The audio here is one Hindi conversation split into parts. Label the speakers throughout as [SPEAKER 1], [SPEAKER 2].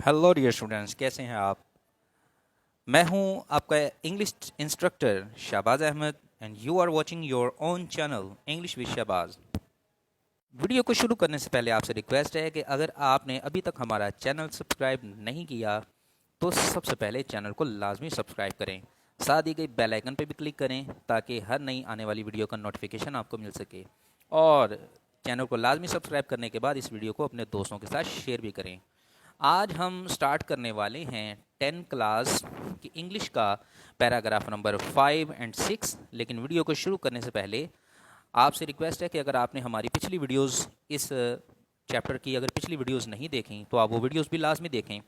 [SPEAKER 1] हेलो डियर स्टूडेंट्स, कैसे हैं आप। मैं हूं आपका English instructor Shahbaz Ahmed and you are watching your own channel English with Shahbaz. Video को शुरू करने से पहले आपसे रिक्वेस्ट है कि अगर आपने अभी तक हमारा चैनल सब्सक्राइब नहीं किया तो सबसे पहले चैनल को लाजमी सब्सक्राइब करें। साथ ही गई बेल आइकन पर भी क्लिक करें ताकि हर नई आने वाली वीडियो का नोटिफिकेशन आपको मिल सके। और चैनल को लाजमी सब्सक्राइब करने के बाद इस वीडियो को अपने दोस्तों के साथ शेयर भी करें। आज हम स्टार्ट करने वाले हैं 10 क्लास की इंग्लिश का पैराग्राफ नंबर 5 और 6। लेकिन वीडियो को शुरू करने से पहले आपसे रिक्वेस्ट है कि अगर आपने हमारी पिछली वीडियोस इस चैप्टर की अगर पिछली वीडियोस नहीं देखी तो आप वो वीडियोस भी लाजमी देखें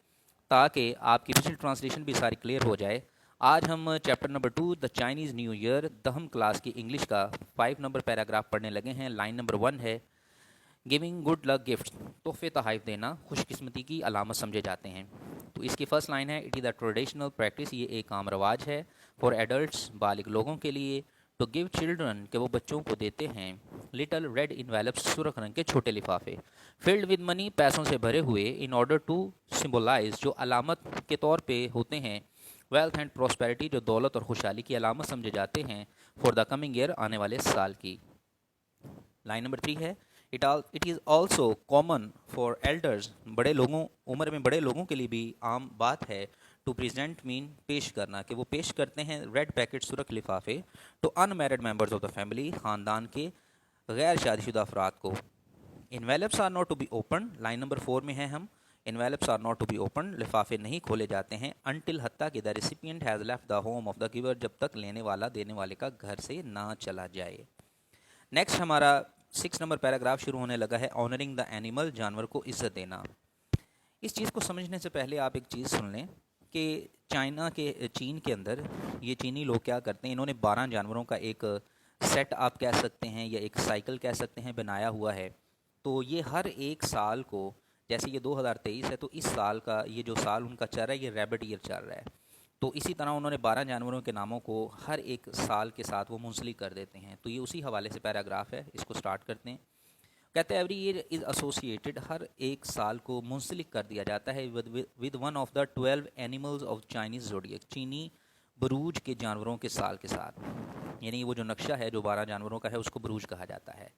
[SPEAKER 1] ताकि आपकी पिछली ट्रांसलेशन भी सारी क्लियर हो जाए। आज हम chapter number 2 the Chinese new year दहम क्लास की इंग्लिश का 5 नंबर पैराग्राफ पढ़ने लगे हैं। लाइन नंबर 1 है, गिविंग गुड लक गिफ्ट, तोहफे तोहफ़ देना खुशकिस्मती की अलामत समझे जाते हैं। तो इसकी फर्स्ट लाइन है, it is a traditional practice, ये एक आम रवाज है, फॉर एडल्ट्स बालिग लोगों के लिए, टू गिव चिल्ड्रन के वो बच्चों को देते हैं, लिटल रेड इन्वेलप्स सुरख रंग के छोटे लिफाफे, फिल्ड विद मनी पैसों से भरे हुए, इन ऑर्डर टू सिम्बोलाइज जो अलामत के तौर पे होते हैं, वेल्थ एंड प्रॉस्पेरिटी जो दौलत और खुशहाली की अलामत समझे जाते हैं, फॉर द कमिंग ईयर आने वाले साल की। लाइन नंबर 3 है, it is also common for elders, बड़े लोगों उम्र में बड़े लोगों के लिए भी आम बात है, टू प्रेजेंट मीन पेश करना, कि वो पेश करते हैं रेड पैकेट सुरख लिफाफे, to unmarried members of the family, ख़ानदान के गैर शादीशुदा अफराद को। Envelopes are not to be open, line number 4 में है हम, envelopes are not to be open, लिफाफे नहीं खोले जाते हैं, अनटिल हत्ता कि the recipient has left the home of the giver, जब तक लेने वाला देने वाले का घर से ना चला जाए। नेक्स्ट हमारा 6 नंबर पैराग्राफ शुरू होने लगा है, ऑनरिंग द एनिमल, जानवर को इज्जत देना। इस चीज़ को समझने से पहले आप एक चीज़ सुन लें कि चीन के अंदर ये चीनी लोग क्या करते हैं, इन्होंने 12 जानवरों का एक सेट आप कह सकते हैं या एक साइकिल कह सकते हैं बनाया हुआ है। तो ये हर एक साल को, जैसे ये 2023 है तो इस साल का ये जो साल उनका चल रहा है ये रैबिट ईयर चल रहा है। तो इसी तरह उन्होंने 12 जानवरों के नामों को हर एक साल के साथ वो मुंसलिक कर देते हैं। तो ये उसी हवाले से पैराग्राफ है, इसको स्टार्ट करते हैं। कहते हैं एवरी ईयर इज़ एसोसिएटेड, हर एक साल को मुंसलिक कर दिया जाता है with one of the 12 animals of Chinese zodiac, चीनी बरूज के जानवरों के साल के साथ। यानी वो जो नक्शा है जो 12 जानवरों का है उसको बरूज कहा जाता है।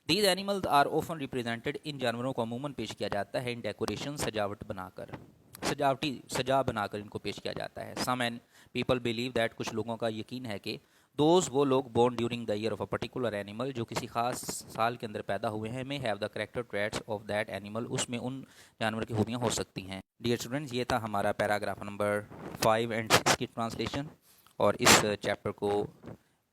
[SPEAKER 1] These animals are often represented, इन जानवरों को अमूमन पेश किया जाता है इन डेकोरेशन, सजावट बनाकर, सजा बनाकर इनको पेश किया जाता है। Some and people believe that, कुछ लोगों का यकीन है कि दोज वो लोग born during the year of a particular animal, जो किसी खास साल के अंदर पैदा हुए हैं, में have the character traits of that animal, उसमें उन जानवर की खूबियाँ हो सकती हैं। डियर स्टूडेंट्स, ये था हमारा पैराग्राफ नंबर 5 और 6 की ट्रांसलेशन। और इस चैप्टर को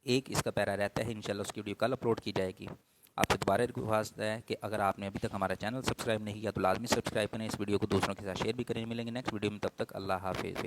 [SPEAKER 1] एक इसका पैरा रहता है, इंशाल्लाह उसकी वीडियो कल अपलोड की जाएगी। आपसे दोबारा रिक्वेस्ट है कि अगर आपने अभी तक हमारा चैनल सब्सक्राइब नहीं किया तो लाजमी सब्सक्राइब करें, इस वीडियो को दूसरों के साथ शेयर भी करें। मिलेंगे नेक्स्ट वीडियो में, तब तक अल्लाह हाफिज़।